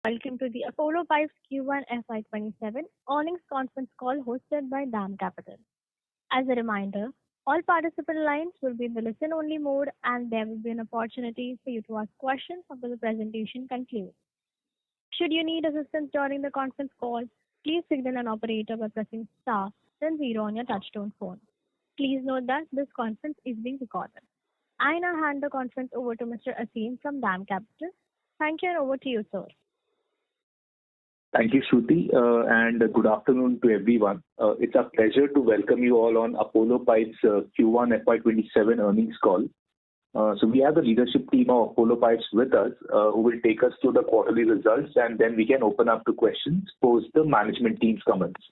Welcome to the Apollo Pipes Q1 FY27 earnings conference call hosted by DAM Capital. As a reminder, all participant lines will be in the listen-only mode and there will be an opportunity for you to ask questions after the presentation concludes. Should you need assistance during the conference call, please signal an operator by pressing star then zero on your touchtone phone. Please note that this conference is being recorded. I now hand the conference over to Mr. Asim from DAM Capital. Thank you and over to you, sir. Thank you, Shruti, and good afternoon to everyone. It's a pleasure to welcome you all on Apollo Pipes Q1 FY27 earnings call. So we have the leadership team of Apollo Pipes with us who will take us through the quarterly results, and then we can open up to questions post the management team's comments.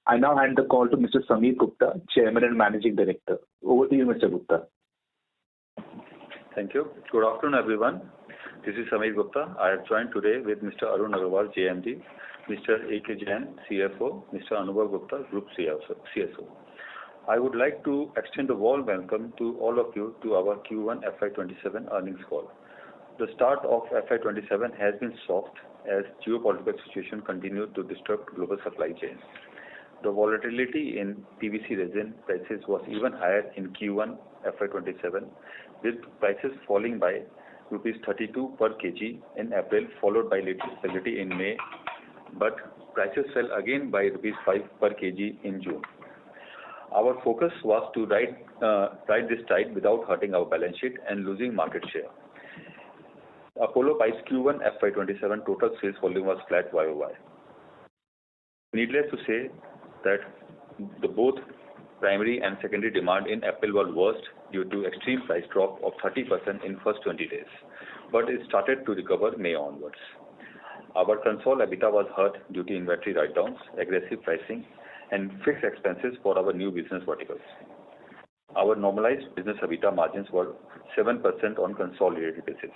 I now hand the call to Mr. Sameer Gupta, Chairman and Managing Director. Over to you, Mr. Gupta. Thank you. Good afternoon, everyone. This is Sameer Gupta. I have joined today with Mr. Arun Agarwal, JMD, Mr. A.K. Jain, CFO, Mr. Anubhav Gupta, Group CSO. I would like to extend a warm welcome to all of you to our Q1 FY27 earnings call. The start of FY27 has been soft as geopolitical situation continued to disturb global supply chains. The volatility in PVC resin prices was even higher in Q1 FY27, with prices falling by rupees 32 per kg in April, followed by little stability in May, but prices fell again by rupees 5 per kg in June. Our focus was to ride this tide without hurting our balance sheet and losing market share. Apollo Pipes Q1 FY27 total sales volume was flat YOY. Needless to say that both primary and secondary demand in April were worst due to extreme price drop of 30% in first 20 days, but it started to recover May onwards. Our Concall EBITDA was hurt due to inventory write-downs, aggressive pricing, and fixed expenses for our new business verticals. Our normalized business EBITDA margins were 7% on consolidated basis.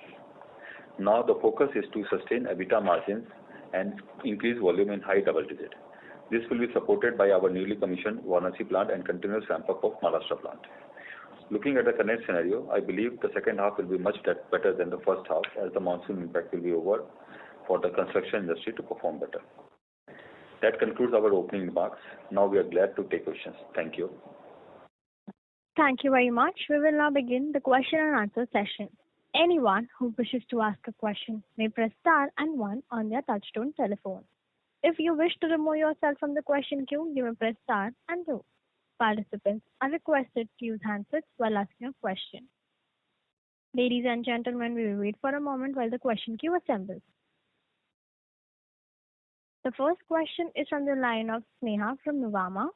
Now the focus is to sustain EBITDA margins and increase volume in high double digit. This will be supported by our newly commissioned Varanasi plant and continuous ramp-up of Maharashtra plant. Looking at the current scenario, I believe the second half will be much better than the first half as the monsoon impact will be over for the construction industry to perform better. That concludes our opening remarks. Now we are glad to take questions. Thank you. Thank you very much. We will now begin the question and answer session. Anyone who wishes to ask a question may press star and one on their touchtone telephone. If you wish to remove yourself from the question queue, you may press star and two. Participants are requested to use handsets while asking a question. Ladies and gentlemen, we will wait for a moment while the question queue assembles. The first question is from the line of Sneha from Nuvama.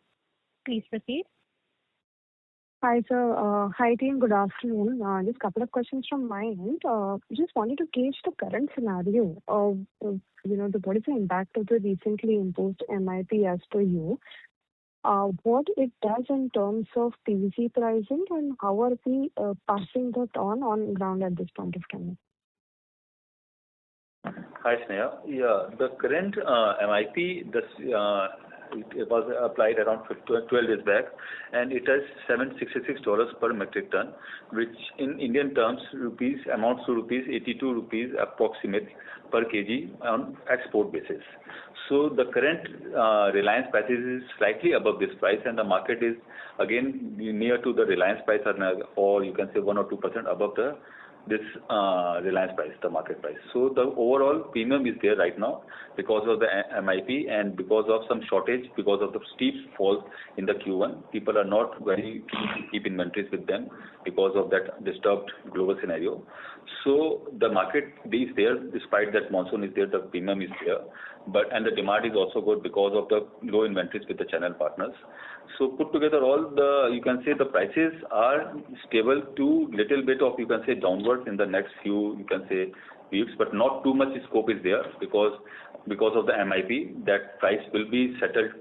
Please proceed. Hi, sir. Hi, team. Good afternoon. Just a couple of questions from my end. Just wanted to gauge the current scenario of, what is the impact of the recently imposed MIP as per you? What it does in terms of PVC pricing and how are we passing that on ground at this point of time? Hi, Sneha. Yeah, the current MIP, it was applied around 12 days back, and it is $766 per metric ton, which in Indian terms amounts to rupees 82 approximate per kg on export basis. So the current Reliance prices is slightly above this price, and the market is again near to the Reliance price, or you can say 1 or 2% above this Reliance price, the market price. So the overall premium is there right now because of the MIP and because of some shortage, because of the steep fall in the Q1. People are not very keen to keep inventories with them because of that disturbed global scenario. So the market is there, despite that monsoon is there, the premium is there, and the demand is also good because of the low inventories with the channel partners. So put together you can say the prices are stable to little bit of, you can say, downwards in the next few, you can say, weeks, but not too much scope is there because of the MIP. That price will be settled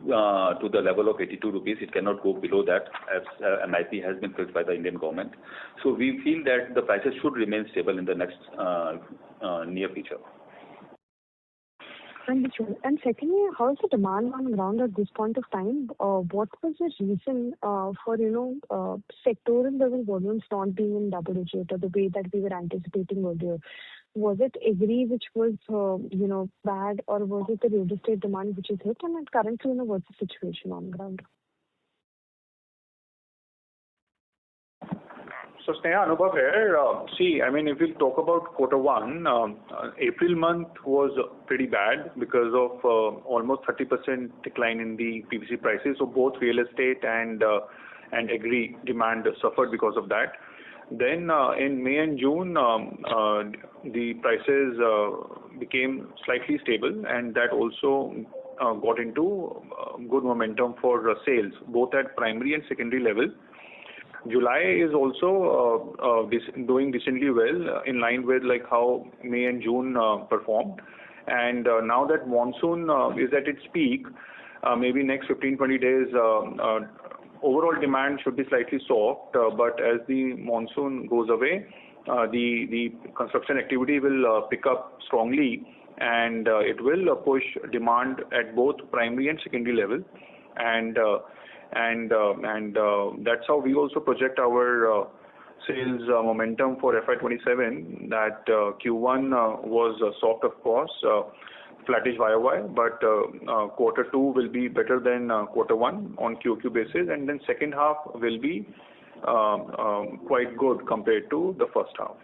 to the level of 82 rupees. It cannot go below that as MIP has been fixed by the Indian government. So we feel that the prices should remain stable in the next near future. Understood. And secondly, how is the demand on ground at this point of time? What was the reason for, sectoral level volumes not being in double digit or the way that we were anticipating earlier? Was it agri which was, bad, or was it the real estate demand which is hit? And currently, what's the situation on ground? So Sneha, Anubhav here. If we talk about quarter one, April month was pretty bad because of almost 30% decline in the PVC prices. So both real estate and agri demand suffered because of that. Then in May and June, the prices became slightly stable, and that also got into good momentum for sales, both at primary and secondary level. July is also doing decently well, in line with like how May and June performed. And now that monsoon is at its peak, maybe next 15-20 days, overall demand should be slightly soft. But as the monsoon goes away, the construction activity will pick up strongly, and it will push demand at both primary and secondary level. And that's how we also project our sales momentum for FY27, that Q1 was soft, of course, flattish YOY, but quarter two will be better than quarter one on QOQ basis, and then second half will be quite good compared to the first half.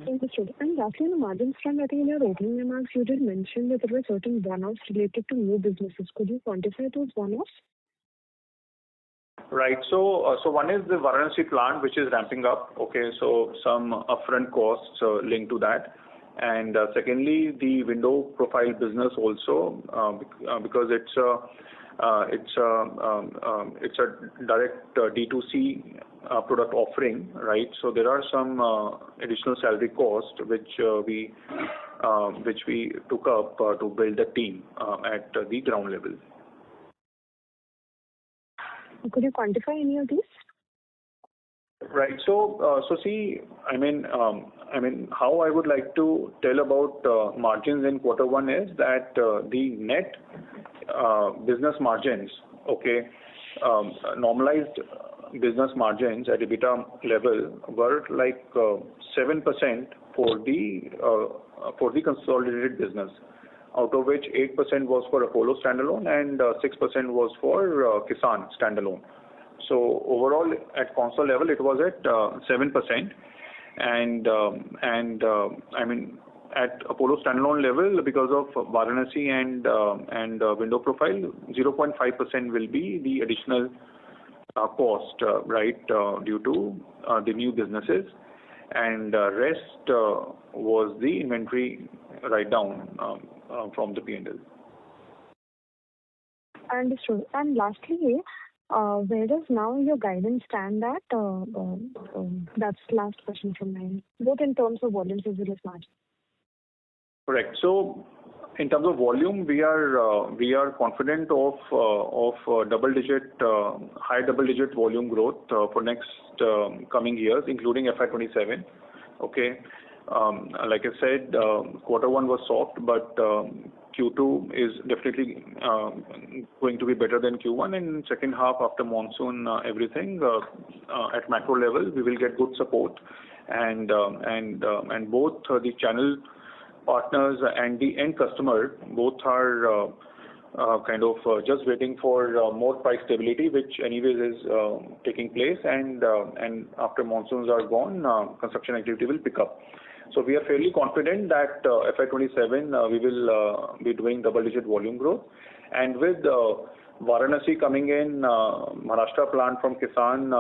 Understood. And lastly, on the margins front, I think in your opening remarks, you did mention that there were certain one-offs related to new businesses. Could you quantify those one-offs? Right. So one is the Varanasi plant, which is ramping up. Okay, so some upfront costs linked to that. And secondly, the window profile business also, because it's a direct D2C product offering, right? So there are some additional salary costs which we took up to build the team at the ground level. Could you quantify any of these? Right. So see, how I would like to tell about margins in quarter one is that the net business margins, okay, normalized business margins at EBITDA level were like 7% for the consolidated business, out of which 8% was for Apollo standalone and 6% was for Kisan standalone. So overall, at Concall level, it was at 7%, and at Apollo standalone level, because of Varanasi and window profile, 0.5% will be the additional cost, right, due to the new businesses, and rest was the inventory write down from the P&L. Understood. And lastly, where does now your guidance stand at? That's the last question from me, both in terms of volumes as well as margin. Correct. So in terms of volume, we are confident of high double-digit volume growth for next coming years, including FY27. Okay. Like I said, quarter one was soft, but Q2 is definitely going to be better than Q1, and second half after monsoon, everything at macro level, we will get good support, and both the channel partners and the end customer both are kind of just waiting for more price stability, which anyways is taking place, and after monsoons are gone, construction activity will pick up. So we are fairly confident that FY27 we will be doing double-digit volume growth, and with Varanasi coming in, Maharashtra plant from Kisan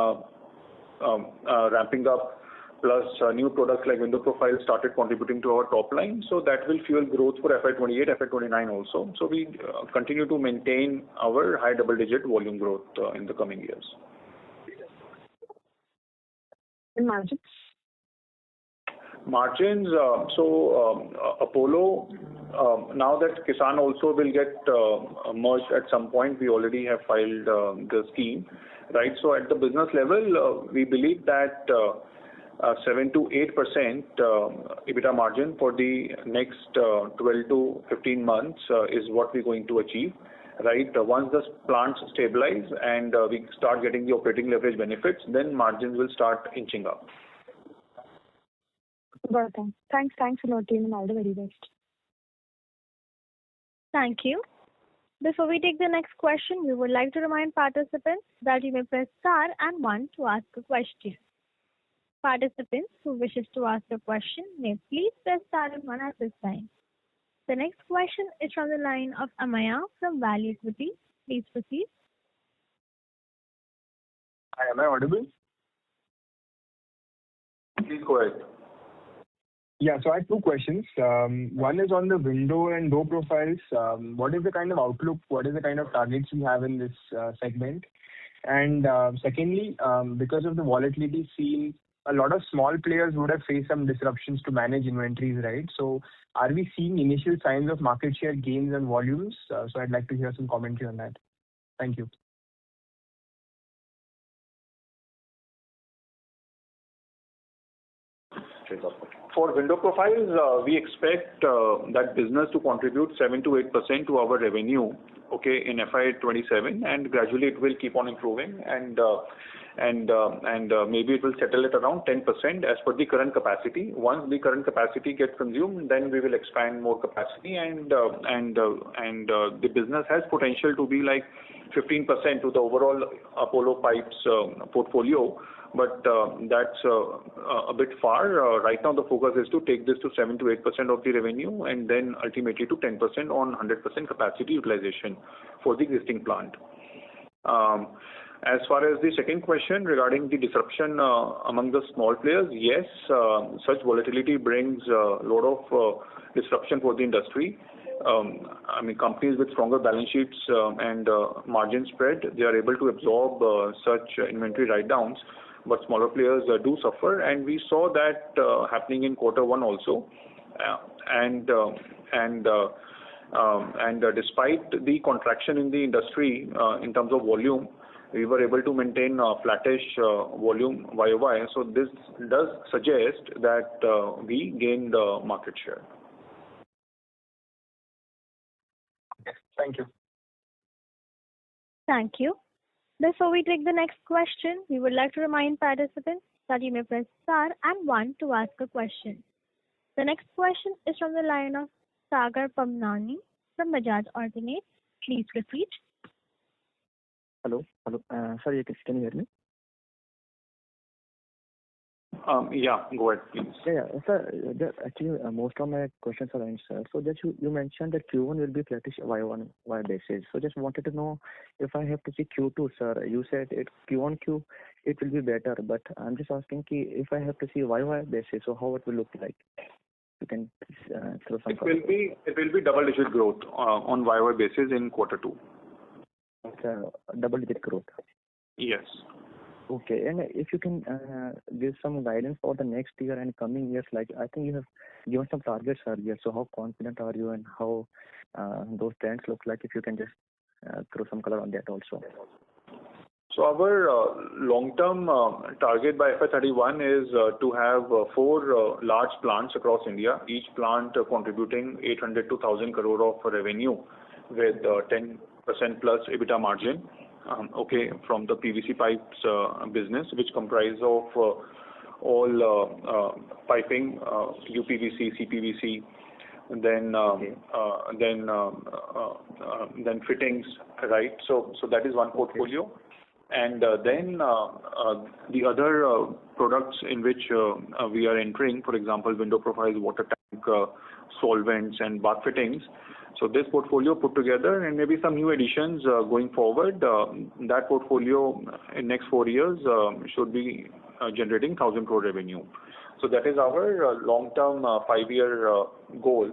ramping up, plus new products like window profile started contributing to our top line, so that will fuel growth for FY28, FY29 also. So we continue to maintain our high double-digit volume growth in the coming years. And margins? Margins, Apollo, now that Kisan also will get merged at some point, we already have filed the scheme, right? So at the business level, we believe that 7 to 8% EBITDA margin for the next 12 to 15 months is what we're going to achieve, right? Once the plants stabilize and we start getting the operating leverage benefits, then margins will start inching up. Got it. Thanks a lot, team, and all the very best. Thank you. Before we take the next question, we would like to remind participants that you may press star and one to ask a question. Participants who wishes to ask a question may please press star and one at this time. The next question is from the line of Amaya from Value Equity. Please proceed. Hi, am I audible? Please go ahead. Yeah, so I have two questions. One is on the window and door profiles. What is the kind of outlook? What is the kind of targets you have in this segment? And secondly, because of the volatility seen, a lot of small players would have faced some disruptions to manage inventories, right? So are we seeing initial signs of market share gains and volumes? So I'd like to hear some commentary on that. Thank you. For window profiles, we expect that business to contribute 7 to 8% to our revenue, okay, in FY27, and gradually it will keep on improving, and maybe it will settle at around 10% as per the current capacity. Once the current capacity gets consumed, then we will expand more capacity, and the business has potential to be like 15% to the overall Apollo Pipes portfolio. But that's a bit far. Right now, the focus is to take this to 7 to 8% of the revenue, and then ultimately to 10% on 100% capacity utilization for the existing plant. As far as the second question regarding the disruption among the small players, yes, such volatility brings a lot of disruption for the industry. I mean, companies with stronger balance sheets and margin spread, they are able to absorb such inventory write-downs, but smaller players do suffer, and we saw that happening in Q1 also. Despite the contraction in the industry in terms of volume, we were able to maintain flattish volume YOY. So this does suggest that we gained market share. Okay, thank you. Thank you. Before we take the next question, we would like to remind participants that you may press star and one to ask a question. The next question is from the line of Sagar Pamnani from Bajaj Alternate. Please proceed. Hello. Sorry, can you hear me? Yeah, go ahead, please. Yeah. Sir, actually, most of my questions are answered. So just you mentioned that Q1 will be flattish Y basis. So just wanted to know if I have to see Q2, sir. You said it Q1 it will be better, but I'm just asking if I have to see YY basis, so how it will look like. You can throw some. It will be double-digit growth on YY basis in Q2. Okay, double-digit growth. Yes. Okay, and if you can give some guidance for the next year and coming years, like I think you have given some targets earlier, so how confident are you and how those trends look like, if you can just throw some color on that also. So our long-term target by FY31 is to have 4 large plants across India, each plant contributing 800 to 1,000 crore of revenue with 10% plus EBITDA margin. Okay, from the PVC pipes business, which comprise of all piping, UPVC, CPVC, then fittings, right? So that is one portfolio, and then the other products in which we are entering, for example, window profiles, water tank, solvents, and bath fittings. So this portfolio put together, and maybe some new additions going forward, that portfolio in next 4 years should be generating 1,000 crore revenue. So that is our long-term 5-year goal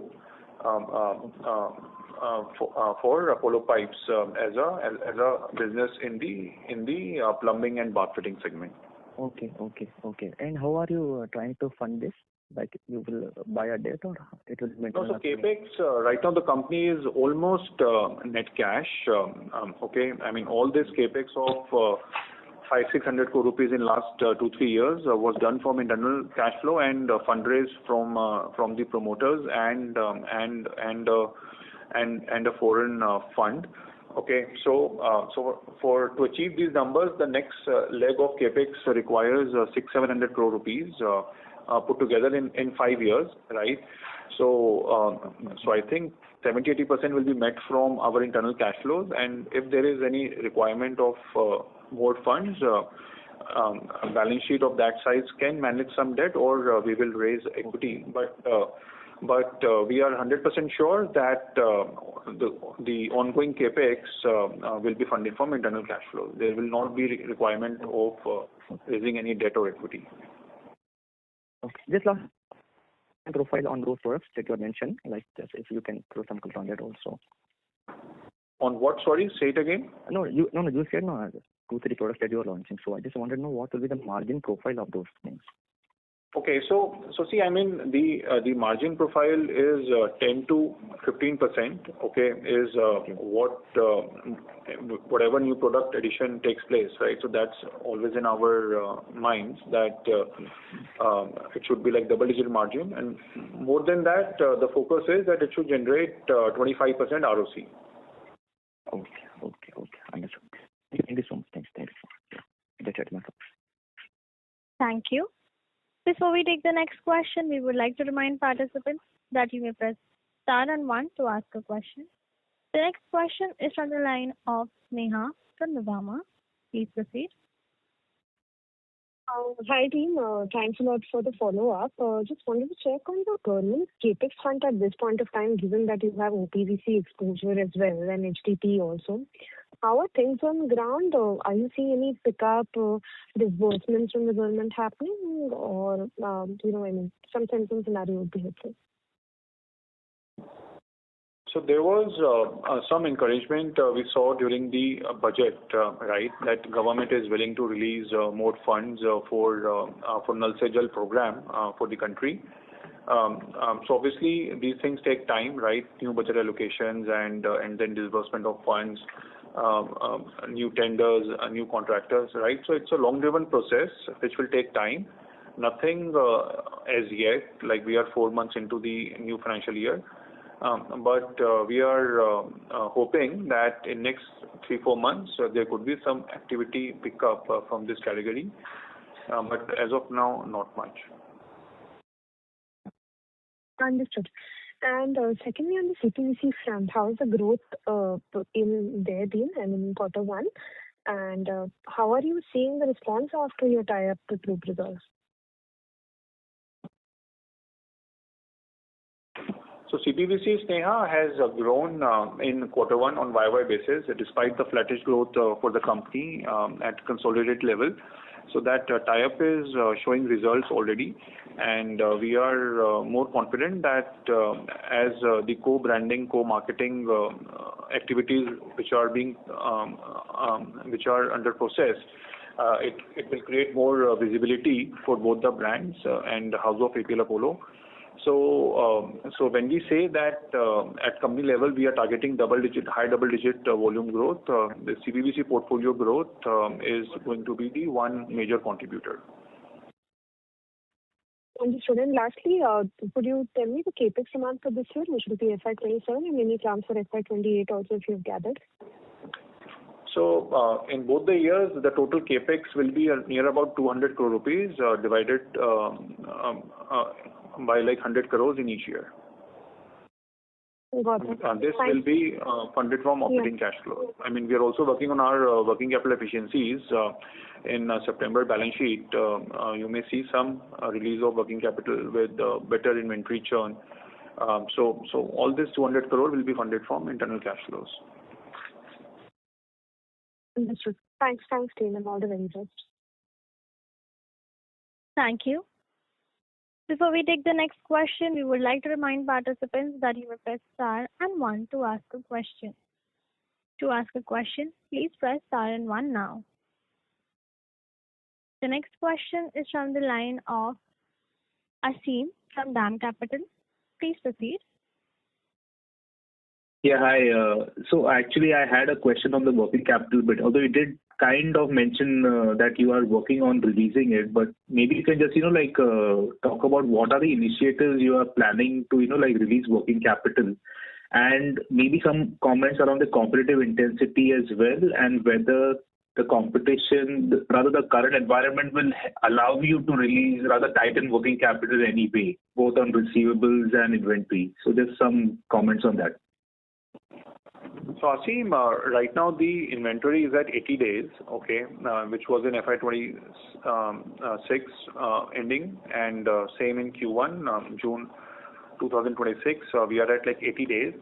for Apollo Pipes as a business in the plumbing and bath fitting segment. Okay. And how are you trying to fund this? Like you will buy a debt or it will be? No, so capex right now the company is almost net cash. Okay, I mean all this capex of 500-600 crore rupees in last 2-3 years was done from internal cash flow and fundraise from the promoters and a foreign fund. Okay, so to achieve these numbers, the next leg of capex requires 600-700 crore rupees. put together in 5 years, right? So I think 70-80% will be met from our internal cash flows, and if there is any requirement of more funds, a balance sheet of that size can manage some debt, or we will raise equity. But we are 100% sure that the ongoing capex will be funded from internal cash flow. There will not be requirement of raising any debt or equity. Okay. Just last profile on those products that you mentioned, like just if you can throw some color on that also. On what? Sorry, say it again. No, you said no, 2-3 products that you are launching. So I just wanted to know what will be the margin profile of those things. Okay, so see, I mean the margin profile is 10 to 15%. Okay, is whatever new product addition takes place, right? So that's always in our minds that it should be like double-digit margin, and more than that, the focus is that it should generate 25% ROC. Okay, understood. Thank you so much. Thanks. That's it, my friend. Thank you. Before we take the next question, we would like to remind participants that you may press star and 1 to ask a question. The next question is from the line of Sneha from Nuvama. Please proceed. Hi team, thanks a lot for the follow-up. Just wanted to check on the government capex front at this point of time, given that you have OPVC exposure as well and HDP also. How are things on the ground? Are you seeing any pickup disbursements from the government happening, or some sense of scenario would be helpful? So there was some encouragement we saw during the budget, right? That government is willing to release more funds for Nal Se Jal program for the country. So obviously these things take time, right? New budget allocations and then disbursement of funds, new tenders, new contractors, right? So it's a long-driven process which will take time. Nothing as yet, like we are 4 months into the new financial year. But we are hoping that in next 3-4 months there could be some activity pick up from this category. But as of now, not much. Understood. And secondly, on the CPVC front, how is the growth in there been, in Q1? And how are you seeing the response after your tie-up with Lubrizol? So CPVC, Sneha, has grown in Q1 on YY basis, despite the flattish growth for the company at consolidated level. So that tie-up is showing results already, and we are more confident that as the co-branding, co-marketing activities which are under process, it will create more visibility for both the brands and the House of APL Apollo. So when we say that at company level we are targeting high double-digit volume growth, the CPVC portfolio growth is going to be the one major contributor. Understood. And lastly, could you tell me the capex amount for this year, which will be FY27, and any plans for FY28 also, if you've gathered? So in both the years, the total capex will be near about 200 crore rupees, divided by like 100 crores in each year. Got it. This will be funded from operating cash flow. I mean, we are also working on our working capital efficiencies. In September balance sheet, you may see some release of working capital with better inventory churn. So all this 200 crore will be funded from internal cash flows. Understood. Thanks, team, and all the very best. Thank you. Before we take the next question, we would like to remind participants that you may press star and 1 to ask a question. To ask a question, please press star and 1 now. The next question is from the line of Asim from DAM Capital. Please proceed. Yeah, hi. So actually I had a question on the working capital bit, although you did kind of mention that you are working on releasing it, but maybe you can just, talk about what are the initiatives you are planning to, release working capital, and maybe some comments around the competitive intensity as well, and whether the competition, rather the current environment will allow you to release rather tighten working capital anyway, both on receivables and inventory. So just some comments on that. So Asim, right now the inventory is at 80 days, okay, which was in FY26 ending, and same in Q1, June 2026, we are at like 80 days.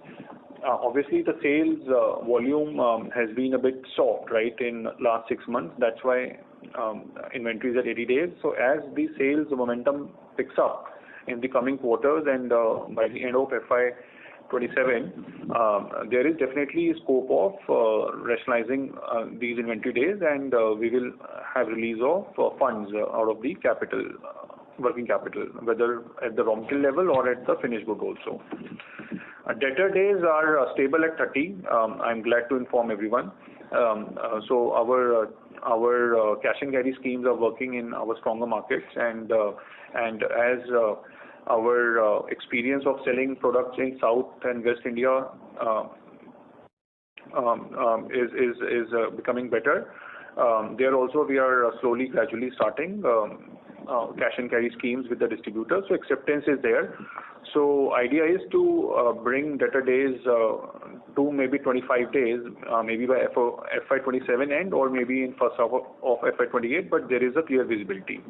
Obviously, the sales volume has been a bit soft, right, in last 6 months. That's why inventory is at 80 days. So as the sales momentum picks up in the coming quarters and by the end of FY27, there is definitely scope of rationalizing these inventory days, and we will have release of funds out of the capital, working capital, whether at the raw material level or at the finished good also. Debtor days are stable at 30. I'm glad to inform everyone. So our cash and carry schemes are working in our stronger markets, and as our experience of selling products in South and West India is becoming better. There also we are slowly, gradually starting cash and carry schemes with the distributors. So acceptance is there. So idea is to bring debtor days to maybe 25 days, maybe by FY27 end or maybe in first half of FY28, but there is a clear visibility.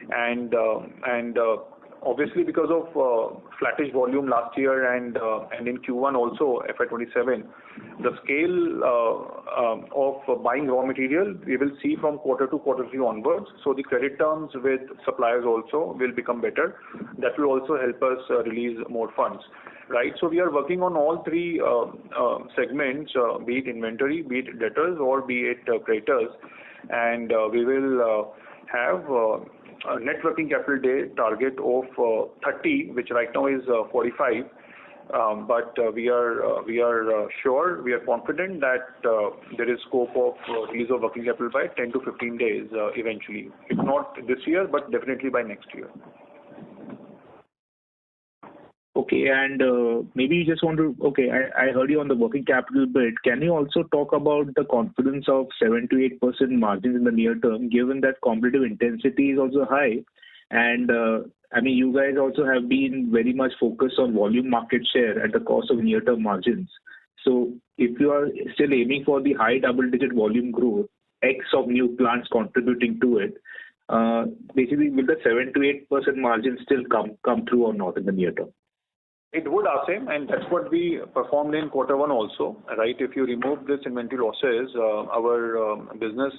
And obviously because of flattish volume last year and in Q1 also FY27, the scale of buying raw material we will see from quarter to quarter 3 onwards. So the credit terms with suppliers also will become better. That will also help us release more funds. Right, so we are working on all 3 segments, be it inventory, be it debtors, or be it creditors, and we will have a net working capital day target of 30, which right now is 45. But we are sure, we are confident that there is scope of release of working capital by 10 to 15 days eventually. If not this year, but definitely by next year. Okay, and maybe you just want to, okay, I heard you on the working capital bit. Can you also talk about the confidence of 7 to 8% margins in the near term, given that competitive intensity is also high? And I mean, you guys also have been very much focused on volume market share at the cost of near-term margins. So if you are still aiming for the high double-digit volume growth, X of new plants contributing to it, basically will the 7 to 8% margin still come through or not in the near term? It would, Asim, and that's what we performed in quarter 1 also, right? If you remove this inventory losses, our business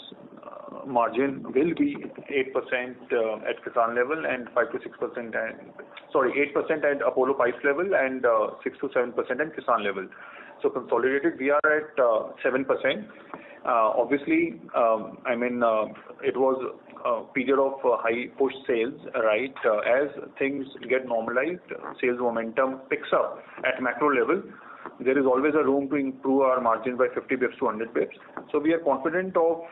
margin will be 8% at Kisan level and 5 to 6% 8% at Apollo Pipes level and 6 to 7% at Kisan level. So consolidated, we are at 7%. Obviously, I mean, it was a period of high push sales, right? As things get normalized, sales momentum picks up at macro level. There is always a room to improve our margin by 50 bips to 100 bips. So we are confident of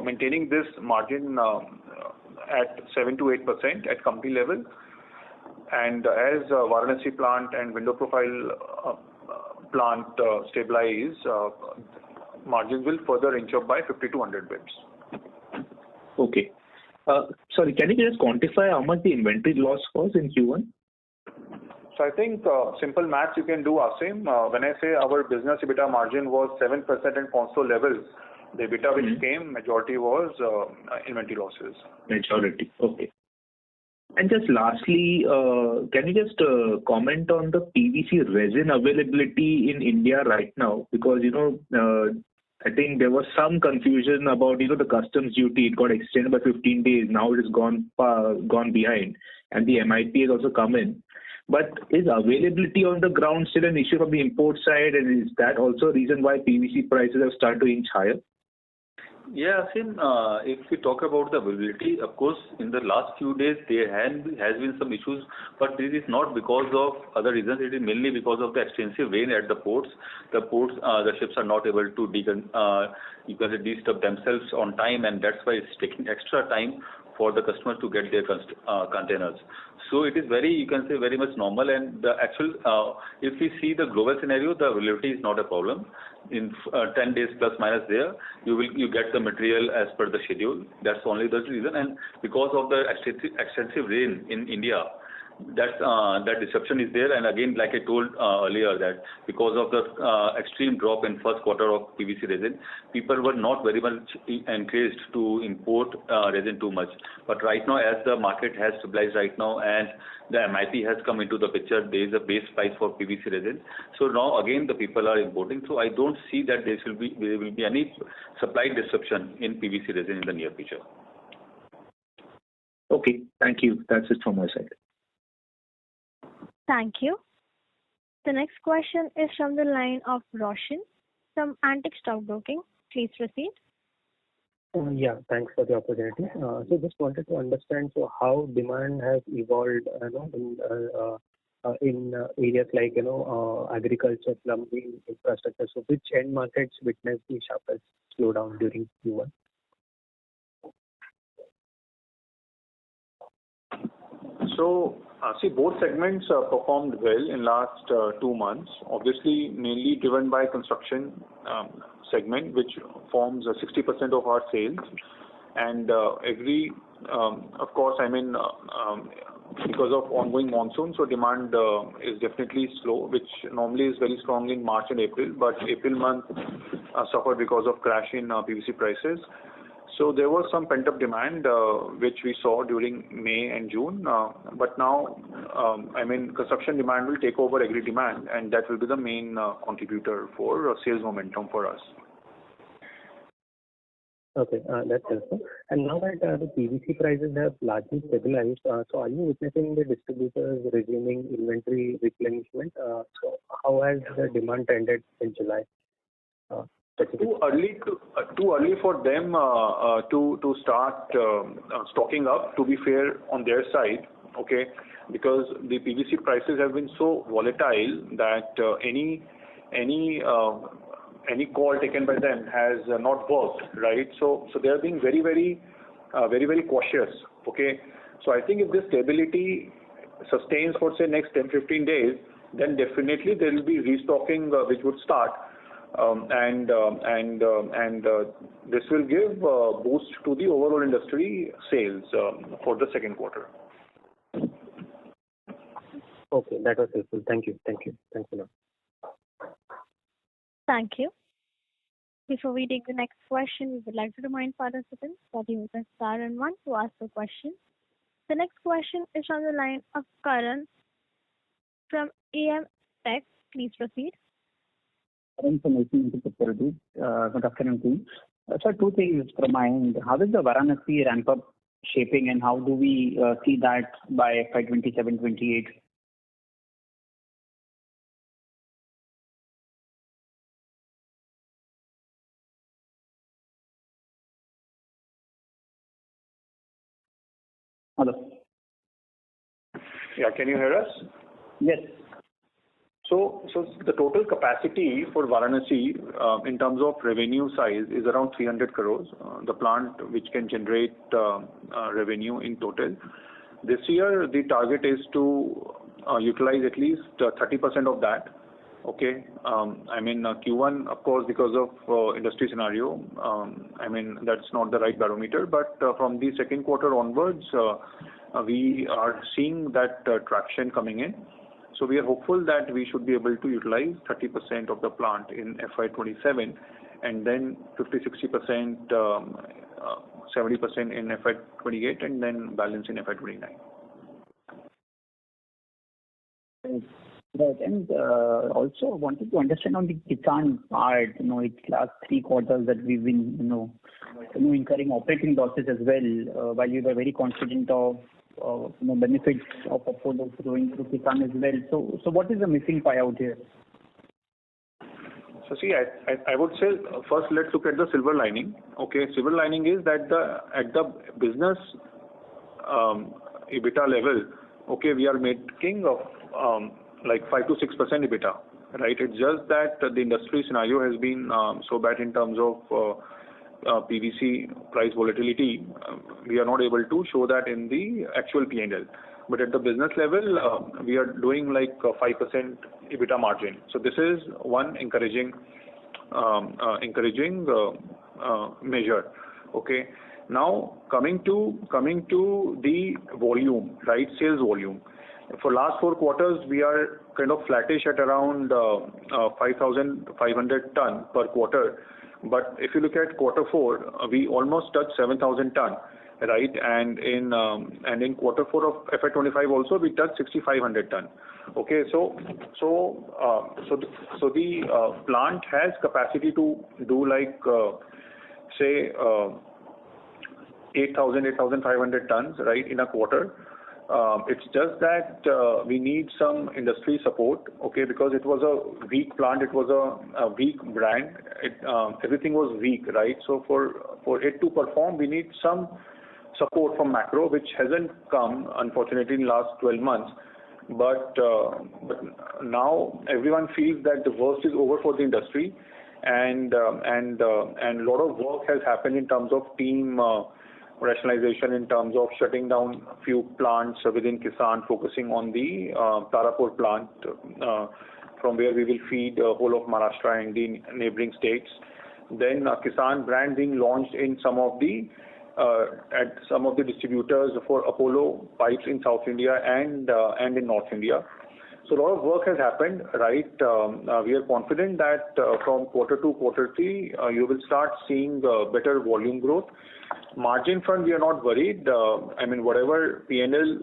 maintaining this margin at 7 to 8% at company level. And as Varanasi plant and window profile plant stabilize, margins will further inch up by 50 to 100 bips. Okay. Sorry, can you just quantify how much the inventory loss was in Q1? So I think simple maths you can do, Asim. When I say our business EBITDA margin was 7% in console levels, the EBITDA which came, majority was inventory losses. Majority, okay. And just lastly, can you just comment on the PVC resin availability in India right now? Because, I think there was some confusion about, the customs duty. It got extended by 15 days. Now it has gone behind. And the MIP has also come in. But is availability on the ground still an issue from the import side? And is that also a reason why PVC prices have started to inch higher? Yeah, Asim, if we talk about the availability, of course, in the last few days there has been some issues, but this is not because of other reasons. It is mainly because of the extensive rain at the ports. The ships are not able to de-stuff themselves on time, and that's why it's taking extra time for the customers to get their containers. So it is very, you can say, very much normal. And the actual, if we see the global scenario, the availability is not a problem. In 10 days plus minus there, you get the material as per the schedule. That's only the reason. And because of the extensive rain in India, that disruption is there. And again, like I told earlier, that because of the extreme drop in first quarter of PVC resin, people were not very much encouraged to import resin too much. But right now, as the market has stabilized right now and the MIP has come into the picture, there is a base price for PVC resin. So now again the people are importing. So I don't see that there will be any supply disruption in PVC resin in the near future. Okay, thank you. That's it from my side. Thank you. The next question is from the line of Roshan from Antique Stock Broking. Please proceed. Yeah, thanks for the opportunity. So just wanted to understand how demand has evolved, in areas like agriculture, plumbing, infrastructure. So which end markets witnessed the sharpest slowdown during Q1? So, see, both segments performed well in last 2 months. Obviously, mainly driven by construction segment, which forms 60% of our sales. And of course, because of ongoing monsoon, so demand is definitely slow, which normally is very strong in March and April. But April month suffered because of crash in PVC prices. So there was some pent-up demand which we saw during May and June. But now, construction demand will take over agri demand, and that will be the main contributor for sales momentum for us. Okay, that's helpful. And now that the PVC prices have largely stabilized, so are you witnessing the distributors resuming inventory replenishment? So how has the demand trended in July? Too early for them to start stocking up, to be fair, on their side, okay? Because the PVC prices have been so volatile that any call taken by them has not worked, right? So they are being very, very cautious, okay? So I think if this stability sustains for say next 10-15 days, then definitely there will be restocking which would start. And this will give a boost to the overall industry sales for the second quarter. Okay, that was helpful. Thank you. Thanks a lot. Thank you. Before we take the next question, we would like to remind participants that you may press star and one to ask a question. The next question is on the line of Karan from AM Tech. Please proceed. Information into security. Good afternoon, team. So two things from my end. How is the Varanasi ramp up shaping, and how do we see that by FY27-28? Hello. Yeah, can you hear us? Yes. So the total capacity for Varanasi in terms of revenue size is around 300 crores. The plant which can generate revenue in total. This year the target is to utilize at least 30% of that. Okay. Q1, of course, because of industry scenario, that's not the right barometer. But from the second quarter onwards, we are seeing that traction coming in. So we are hopeful that we should be able to utilize 30% of the plant in FY27, and then 50-60%, 70% in FY28, and then balance in FY29. Right, and also wanted to understand on the Kisan part. It's last 3 quarters that we've been, incurring operating losses as well. While you were very confident of benefits of Apollo going through Kisan as well. So what is the missing pie out here? So see, I would say first let's look at the silver lining. Okay, silver lining is that at the business EBITDA level, okay, we are making like 5 to 6% EBITDA, right? It's just that the industry scenario has been so bad in terms of PVC price volatility, we are not able to show that in the actual P&L. But at the business level, we are doing like 5% EBITDA margin. So this is one encouraging measure. Okay. Now coming to the volume, right? Sales volume. For last 4 quarters, we are kind of flattish at around 5,500 ton per quarter. But if you look at quarter 4, we almost touched 7,000 ton, right? And in quarter 4 of FY25 also, we touched 6,500 ton. Okay, so the plant has capacity to do like say 8,500 tons, right, in a quarter. It's just that we need some industry support, okay, because it was a weak plant, it was a weak brand, everything was weak, right? So for it to perform, we need some support from macro, which hasn't come, unfortunately, in the last 12 months. But now everyone feels that the worst is over for the industry, and a lot of work has happened in terms of team rationalization, in terms of shutting down a few plants within Kisan, focusing on the Tarapur plant, from where we will feed the whole of Maharashtra and the neighboring states. Then Kisan brand being launched in some of the at some of the distributors for Apollo pipes in South India and in North India. So a lot of work has happened, right? We are confident that from quarter 2, quarter 3, you will start seeing better volume growth. Margin front, we are not worried. I mean, whatever P&L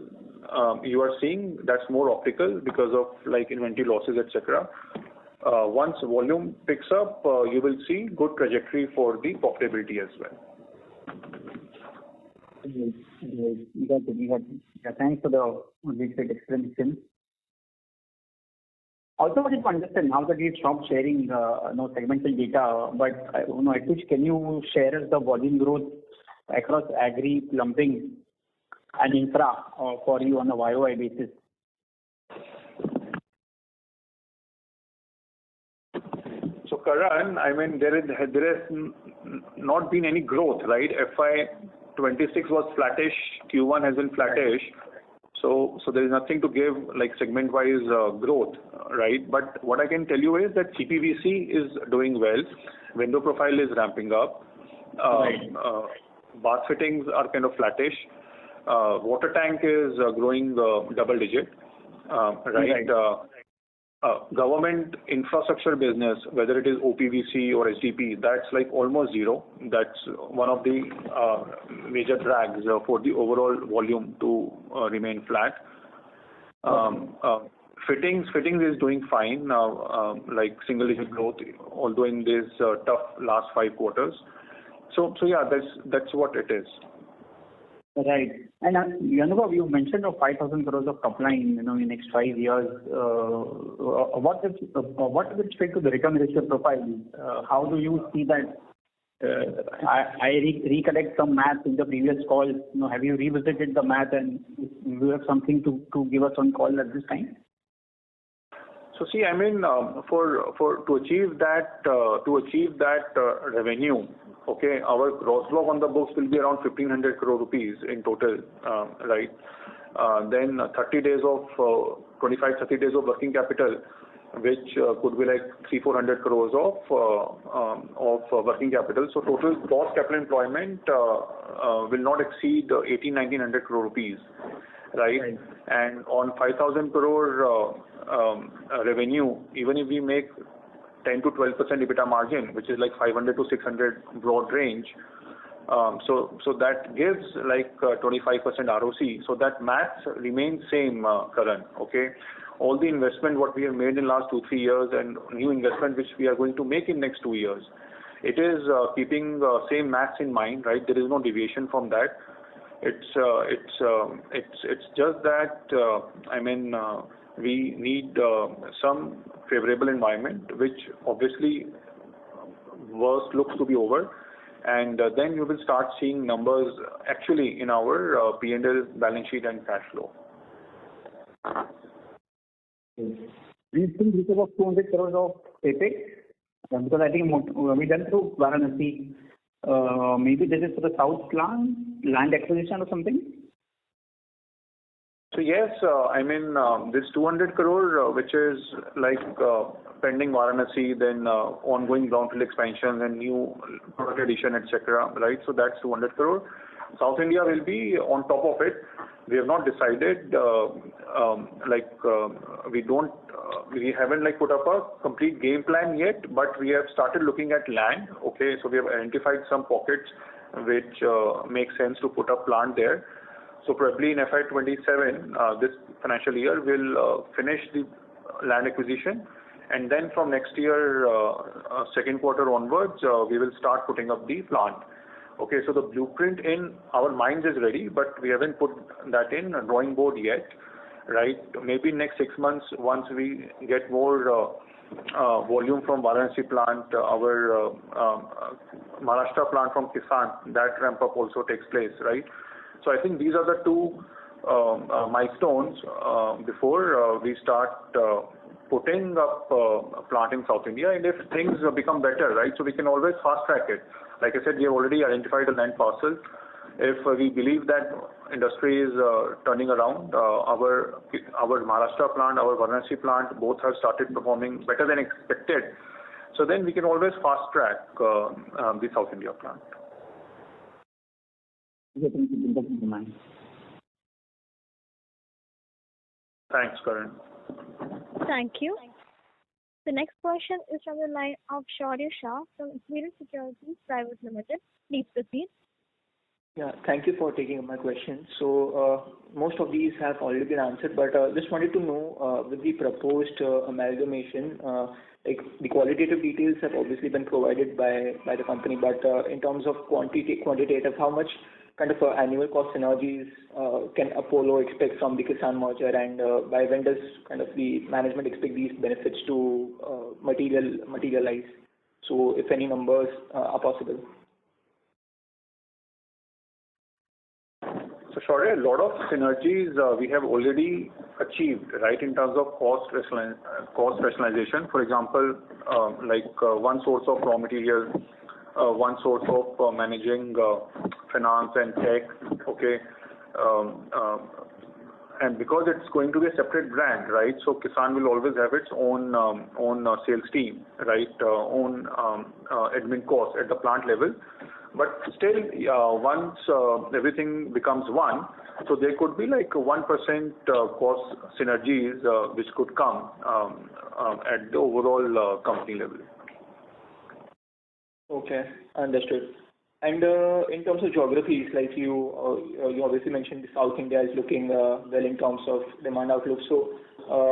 you are seeing, that's more optical because of like inventory losses, etc. Once volume picks up, you will see good trajectory for the profitability as well. You got it. Yeah, thanks for the detailed explanation. Also, I wanted to understand now that we've stopped sharing segmental data, but at least can you share us the volume growth across agri, plumbing, and infra for you on a YOY basis? So Karan, I mean, there has not been any growth, right? FY26 was flattish, Q1 has been flattish, so there is nothing to give like segment-wise growth, right? But what I can tell you is that CPVC is doing well, window profile is ramping up, bath fittings are kind of flattish, water tank is growing double digit, right? Government infrastructure business, whether it is OPVC or HDP, that's like almost zero. That's one of the major drags for the overall volume to remain flat. Fittings is doing fine now, like single digit growth, although in this tough last 5 quarters. So yeah, that's what it is. Right. And Anubhav, you mentioned of 5,000 crores of top line, in next 5 years. What with respect to the return ratio profile? How do you see that? I recollect some math in the previous call. Have you revisited the math and you have something to give us on call at this time? So see, I mean, to achieve that revenue, okay, our gross block on the books will be around 1,500 crore rupees in total, right? Then 30 days of 25-30 days of working capital, which could be like 300-400 crores of working capital. So total gross capital employment will not exceed 1,800-1,900 crore rupees, right? And on 5,000 crore revenue, even if we make 10 to 12% EBITDA margin, which is like 500 to 600 broad range, so that gives like 25% ROC. So that math remains same, Karan. Okay, all the investment what we have made in last 2-3 years and new investment which we are going to make in next 2 years, it is keeping same maths in mind, right? There is no deviation from that. It's just that I mean, we need some favorable environment, which obviously worst looks to be over, and then you will start seeing numbers actually in our P&L, balance sheet, and cash flow. We still reach about 200 crores of CapEx, because I think we done through Varanasi, Maybe this is for the south plant, land acquisition or something? So yes, this 200 crore, which is like pending Varanasi, then ongoing brownfield expansion and new product addition, etc. Right? So that's 200 crore. South India will be on top of it. We have not decided. We haven't put up a complete game plan yet, but we have started looking at land. Okay, so we have identified some pockets which make sense to put up plant there. So probably in FY27, this financial year, we'll finish the land acquisition, and then from next year, second quarter onwards, we will start putting up the plant. Okay, so the blueprint in our minds is ready, but we haven't put that in a drawing board yet, right? Maybe next 6 months, once we get more volume from Varanasi plant, our Maharashtra plant from Kisan, that ramp up also takes place, right? So I think these are the two milestones before we start putting up a plant in South India. And if things become better, right, so we can always fast track it. Like I said, we have already identified a land parcel. If we believe that industry is turning around, our Maharashtra plant, our Varanasi plant, both have started performing better than expected. So then we can always fast track the South India plant. Thanks, Karan. Thank you. The next question is from the line of Shaurya Shah from Equirus Securities Private Limited. Please proceed. Yeah, thank you for taking my question. So most of these have already been answered, but just wanted to know with the proposed amalgamation, the qualitative details have obviously been provided by the company, but in terms of quantitative, how much kind of annual cost synergies can Apollo expect from the Kisan merger, and by when does kind of the management expect these benefits to materialize? So if any numbers are possible. So Shaurya, a lot of synergies we have already achieved, right, in terms of cost rationalization. For example, one source of raw material, one source of managing finance and tech, okay, and because it's going to be a separate brand, right, so Kisan will always have its own sales team, right, own admin costs at the plant level. But still, once everything becomes one, so there could be 1% cost synergies which could come at the overall company level. Okay, understood. And in terms of geographies, like you obviously mentioned, South India is looking well in terms of demand outlook. So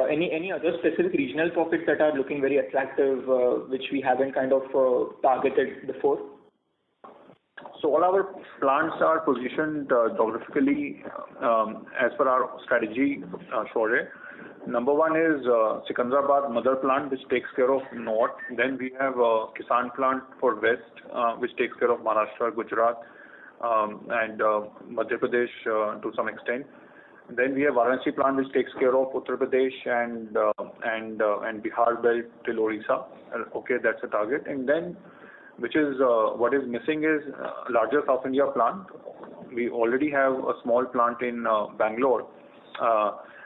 any other specific regional pockets that are looking very attractive, which we haven't kind of targeted before? So all our plants are positioned geographically as per our strategy, Shaurya. Number one is Secunderabad mother plant, which takes care of north. Then we have Kisan plant for west, which takes care of Maharashtra, Gujarat, and Madhya Pradesh to some extent. Then we have Varanasi plant, which takes care of Uttar Pradesh and Bihar belt till Orissa. Okay, that's a target. And then, which is what is missing is larger South India plant. We already have a small plant in Bangalore,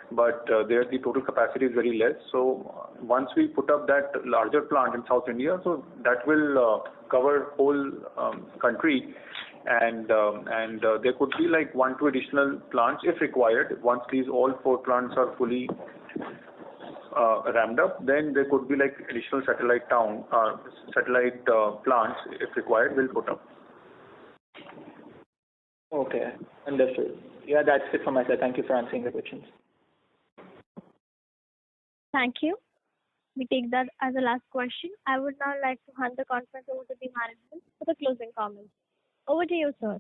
but there the total capacity is very less. So once we put up that larger plant in South India, so that will cover whole country, and there could be 1-2 additional plants if required. Once these all 4 plants are fully ramped up, then there could be additional satellite plants if required, will put up. Okay, understood. Yeah, that's it from my side. Thank you for answering the questions. Thank you. We take that as a last question. I would now like to hand the conference over to the management for the closing comments. Over to you, sir.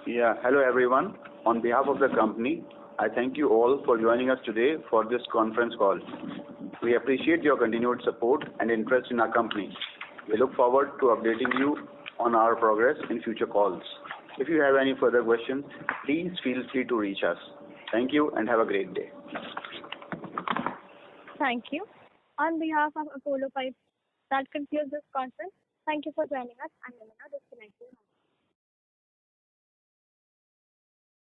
Yeah, hello everyone. On behalf of the company, I thank you all for joining us today for this conference call. We appreciate your continued support and interest in our company. We look forward to updating you on our progress in future calls. If you have any further questions, please feel free to reach us. Thank you and have a great day. Thank you. On behalf of Apollo Pipes, that concludes this conference. Thank you for joining us, and